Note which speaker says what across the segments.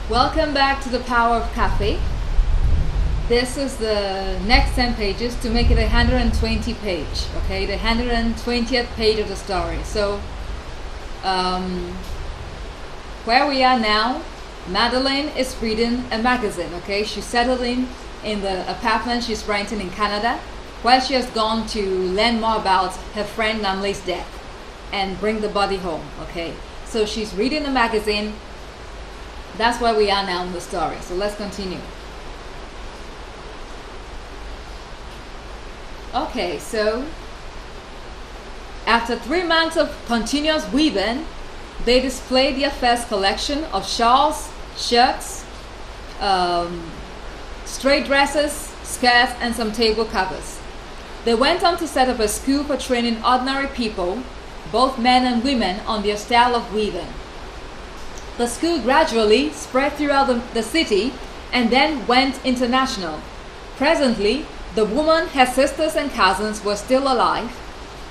Speaker 1: Welcome back to the Power of Cafe. This is the next 10 pages to make it a 120 page, okay? The 120th page of the story. So, where we are now, Madeline is reading a magazine, okay? She's settled in the apartment she's renting in Canada, while she has gone to learn more about her friend Namley's death and bring the body home, okay? So she's reading a magazine. That's where we are now in the story. So let's continue. Okay, so after 3 months of continuous weaving, they displayed their first collection of shawls, shirts, straight dresses, skirts, and some table covers. They went on to set up a school for training ordinary people, both men and women, on their style of weaving. The school gradually spread throughout the city and then went international. Presently, the woman, her sisters and cousins were still alive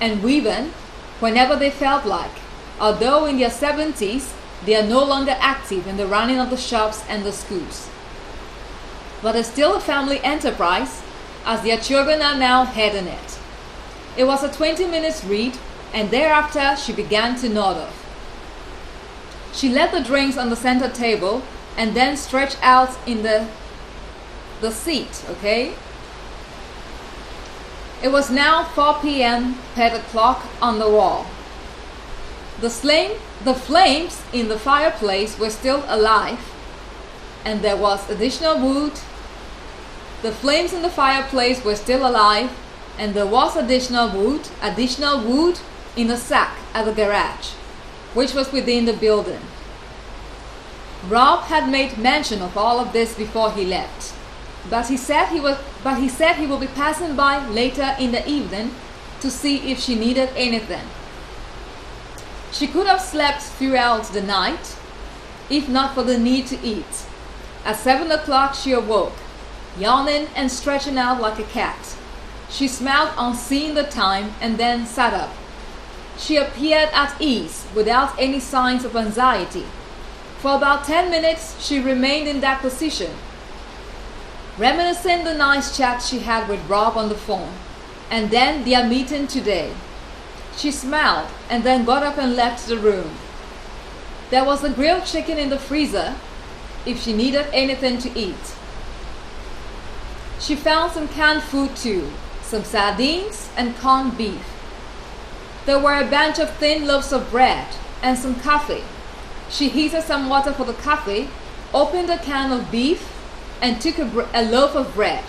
Speaker 1: and weaving whenever they felt like, although in their 70s they are no longer active in the running of the shops and the schools. But it's still a family enterprise, as their children are now heading it. It was a 20-minute read, and thereafter she began to nod off. She left the drinks on the center table and then stretched out in the seat, okay? It was now 4 p.m. per the clock on the wall. The flames in the fireplace were still alive, and there was additional wood. The flames in the fireplace were still alive, and there was additional wood in a sack at the garage, which was within the building. Rob had made mention of all of this before he left, but he said he would be passing by later in the evening to see if she needed anything. She could have slept throughout the night, if not for the need to eat. At 7 o'clock she awoke, yawning and stretching out like a cat. She smiled on seeing the time and then sat up. She appeared at ease, without any signs of anxiety. For about 10 minutes she remained in that position, reminiscing the nice chat she had with Rob on the phone, and then their meeting today. She smiled and then got up and left the room. There was a grilled chicken in the freezer if she needed anything to eat. She found some canned food too, some sardines and corned beef. There were a bunch of thin loaves of bread and some coffee. She heated some water for the coffee, opened a can of beef, and took a loaf of bread.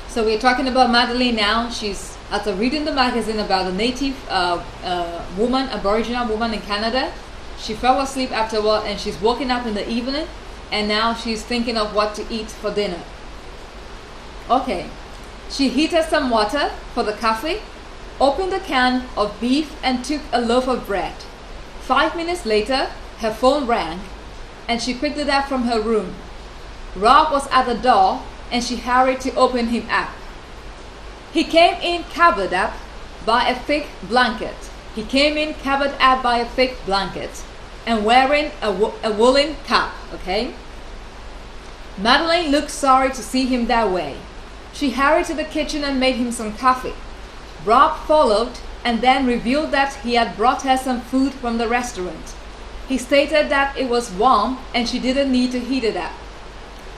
Speaker 1: So we're talking about Madeline now. She's, after reading the magazine about a native Aboriginal woman in Canada, she fell asleep afterward and she's woken up in the evening, and now she's thinking of what to eat for dinner. Okay, she heated some water for the coffee, opened a can of beef, and took a loaf of bread. 5 minutes later, her phone rang, and she picked it up from her room. Rob was at the door, and she hurried to open him up. He came in covered up by a thick blanket. And wearing a woolen cap, okay? Madeline looked sorry to see him that way. She hurried to the kitchen and made him some coffee. Rob followed and then revealed that he had brought her some food from the restaurant. He stated that it was warm and she didn't need to heat it up.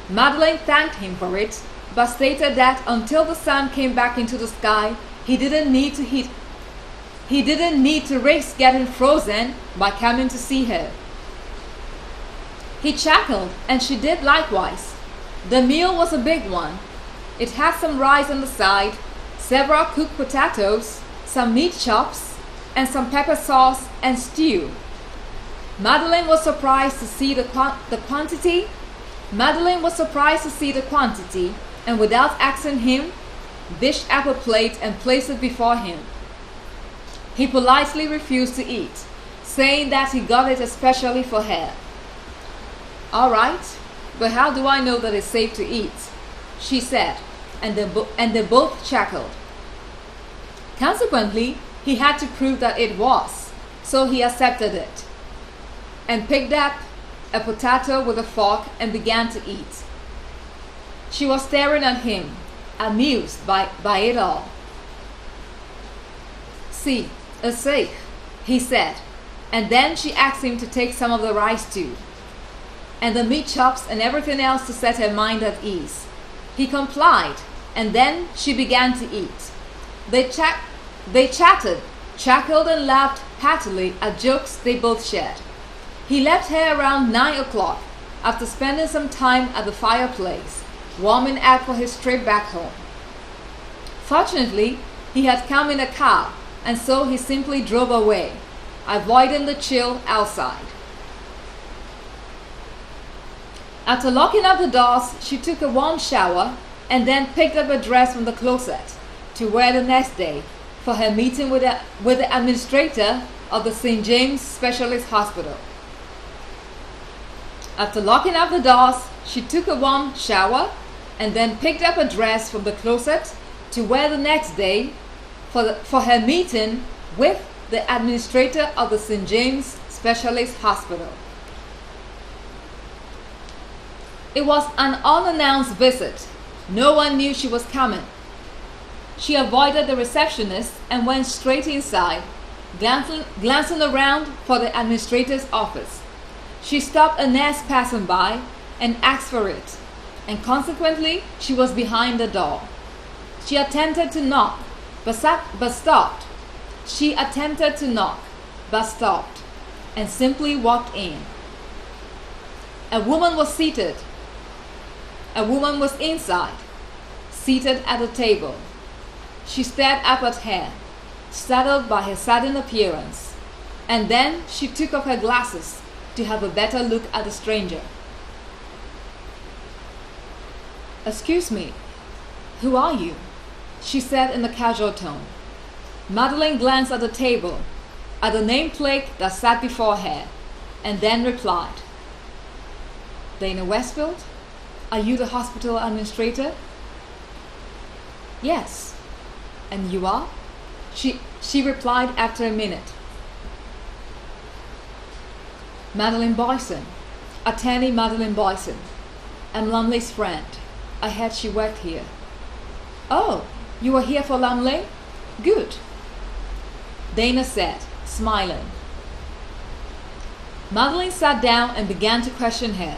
Speaker 1: Madeline thanked him for it, but stated that until the sun came back into the sky, he didn't need to risk getting frozen by coming to see her. He chuckled, and she did likewise. The meal was a big one. It had some rice on the side, several cooked potatoes, some meat chops, and some pepper sauce and stew. Madeline was surprised to see the quantity, and without asking him, dished up a plate and placed it before him. He politely refused to eat, saying that he got it especially for her. "All right, but how do I know that it's safe to eat?" she said, and they both chuckled. Consequently, he had to prove that it was, so he accepted it and picked up a potato with a fork and began to eat. She was staring at him, amused by it all. "See, a safe," he said, and then she asked him to take some of the rice too, and the meat chops and everything else to set her mind at ease. He complied, and then she began to eat. They chatted, chuckled, and laughed heartily at jokes they both shared. He left her around 9 o'clock after spending some time at the fireplace, warming up for his trip back home. Fortunately, he had come in a car, and so he simply drove away, avoiding the chill outside. After locking up the doors, she took a warm shower and then picked up a dress from the closet to wear the next day for her meeting with the administrator of the St. James Specialist Hospital. After locking up the doors, she took a warm shower and then picked up a dress from the closet to wear the next day for her meeting with the administrator of the St. James Specialist Hospital. It was an unannounced visit. No one knew she was coming. She avoided the receptionist and went straight inside, glancing around for the administrator's office. She stopped a nurse passing by and asked for it, and consequently she was behind the door. She attempted to knock, but stopped. She attempted to knock, but stopped, and simply walked in. A woman was seated. A woman was inside, seated at a table. She stared up at her, startled by her sudden appearance, and then she took off her glasses to have a better look at the stranger. "Excuse me, who are you?" she said in a casual tone. Madeline glanced at the table, at the nameplate that sat before her, and then replied, "Dana Westfield? Are you the hospital administrator?" "Yes." "And you are?" She replied after a minute. "Madeline Boyson, attorney Madeline Boyson. I'm Lumley's friend. I heard she worked here." "Oh, you were here for Lumley? Good," Dana said, smiling. Madeline sat down and began to question her.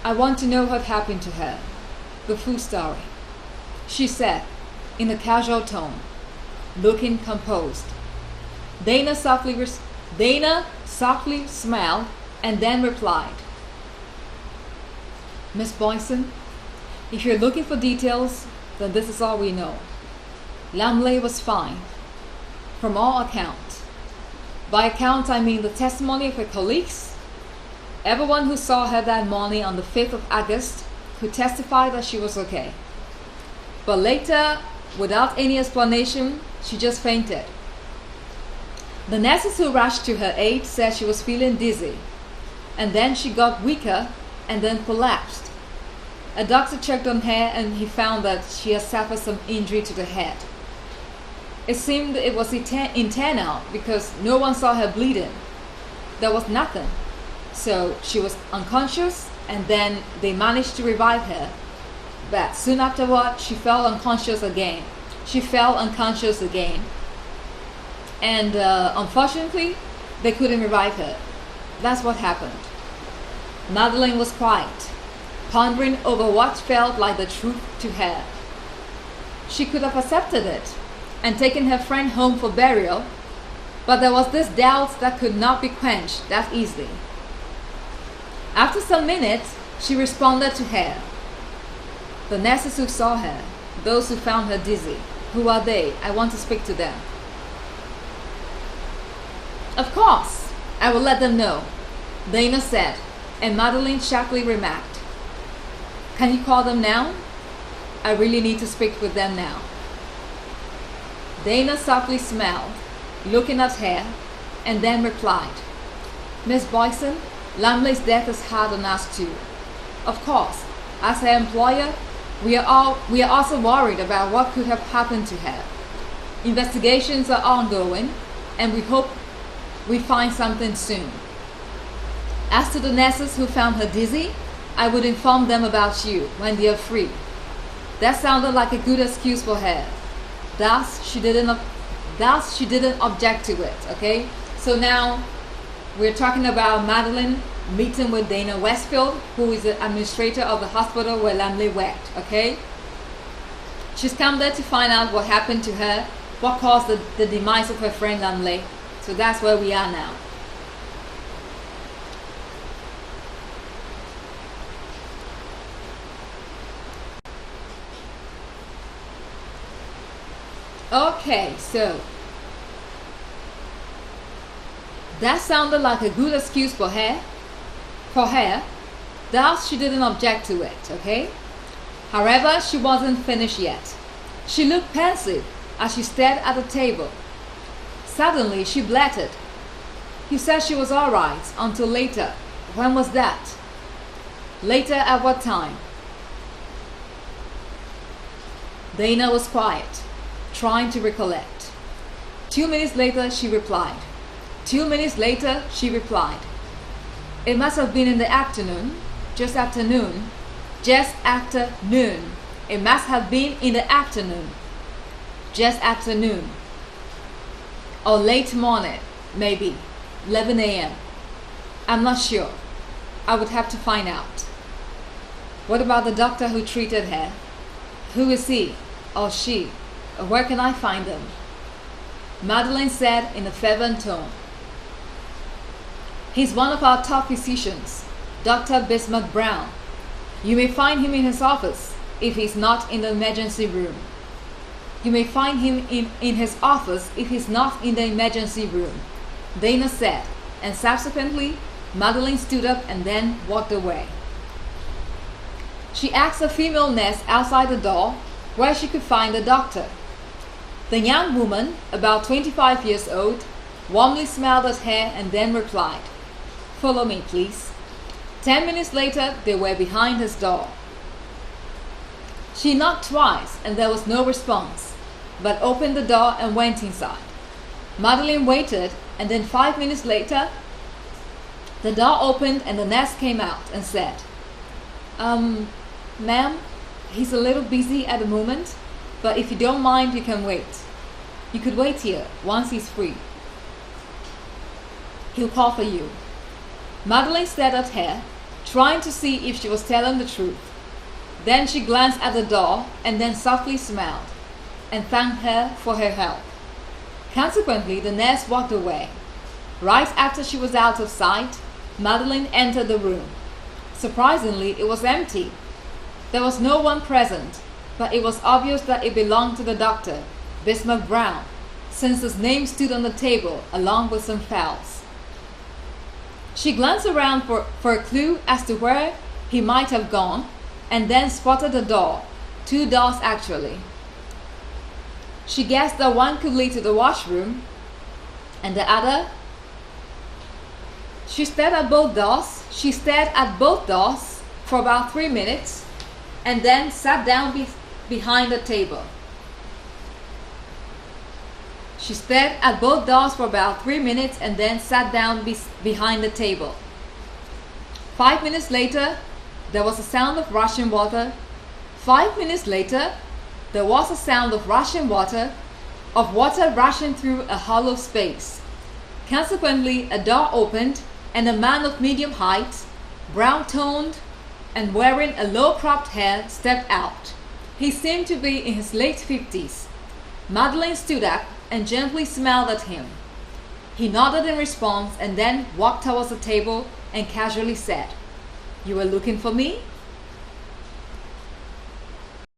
Speaker 1: "I want to know what happened to her, the full story," she said in a casual tone, looking composed. Dana softly smiled and then replied, "Miss Boyson, if you're looking for details, then this is all we know. Lumley was fine, from all accounts. By accounts, I mean the testimony of her colleagues. Everyone who saw her that morning on the 5th of August could testify that she was okay. But later, without any explanation, she just fainted. The nurses who rushed to her aid said she was feeling dizzy, and then she got weaker and then collapsed. A doctor checked on her and he found that she had suffered some injury to the head. It seemed it was internal because no one saw her bleeding. There was nothing. So she was unconscious, and then they managed to revive her. But soon afterward, she fell unconscious again. And unfortunately, they couldn't revive her. That's what happened." Madeline was quiet, pondering over what felt like the truth to her. She could have accepted it and taken her friend home for burial, but there was this doubt that could not be quenched that easily. After some minutes, she responded to her. "The nurses who saw her, those who found her dizzy, who are they? I want to speak to them." "Of course, I will let them know," Dana said, and Madeline sharply remarked, "Can you call them now? I really need to speak with them now." Dana softly smiled, looking at her, and then replied, "Miss Boyson, Lumley's death is hard on us too. Of course, as her employer, we are also worried about what could have happened to her. Investigations are ongoing, and we hope we find something soon." As to the nurses who found her dizzy, I would inform them about you when they are free. That sounded like a good excuse for her. Thus, she didn't object to it, okay? So now, we're talking about Madeline meeting with Dana Westfield, who is the administrator of the hospital where Lamley worked, okay? She's come there to find out what happened to her, what caused the demise of her friend Lamley. So that's where we are now. Okay, so that sounded like a good excuse for her. Thus, she didn't object to it, okay? However, she wasn't finished yet. She looked pensive as she stared at the table. Suddenly, she blurted, "You said she was all right until later. When was that?" "Later at what time?" Dana was quiet, trying to recollect. 2 minutes later, she replied. 2 minutes later, she replied. "It must have been in the afternoon, just after noon. Just after noon. It must have been in the afternoon, just after noon. Or late morning, maybe, 11 a.m. I'm not sure. I would have to find out." "What about the doctor who treated her? Who is he or she? Where can I find them?" Madeline said in a fervent tone. "He's one of our top physicians, Dr. Bismarck Brown. You may find him in his office if he's not in the emergency room. You may find him in his office if he's not in the emergency room," Dana said, and subsequently, Madeline stood up and then walked away. She asked a female nurse outside the door where she could find the doctor. The young woman, about 25 years old, warmly smiled at her and then replied, "Follow me, please." 10 minutes later, they were behind his door. She knocked twice and there was no response, but opened the door and went inside. Madeline waited, and then 5 minutes later, the door opened and the nurse came out and said, "Ma'am, he's a little busy at the moment, but if you don't mind, you can wait. You could wait here once he's free. He'll call for you." Madeline stared at her, trying to see if she was telling the truth. Then she glanced at the door and then softly smiled and thanked her for her help. Consequently, the nurse walked away. Right after she was out of sight, Madeline entered the room. Surprisingly, it was empty. There was no one present, but it was obvious that it belonged to the doctor, Bismarck Brown, since his name stood on the table along with some files. She glanced around for a clue as to where he might have gone, and then spotted a door, 2 doors actually. She guessed that one could lead to the washroom, and the other. She stared at both doors for about 3 minutes, and then sat down behind the table. She stared at both doors for about 3 minutes and then sat down behind the table. 5 minutes later, there was a sound of rushing water. 5 minutes later, there was a sound of rushing water, of water rushing through a hollow space. Consequently, a door opened and a man of medium height, brown-toned and wearing a low-cropped hair, stepped out. He seemed to be in his late 50s. Madeline stood up and gently smiled at him. He nodded in response and then walked towards the table and casually said, "You were looking for me?"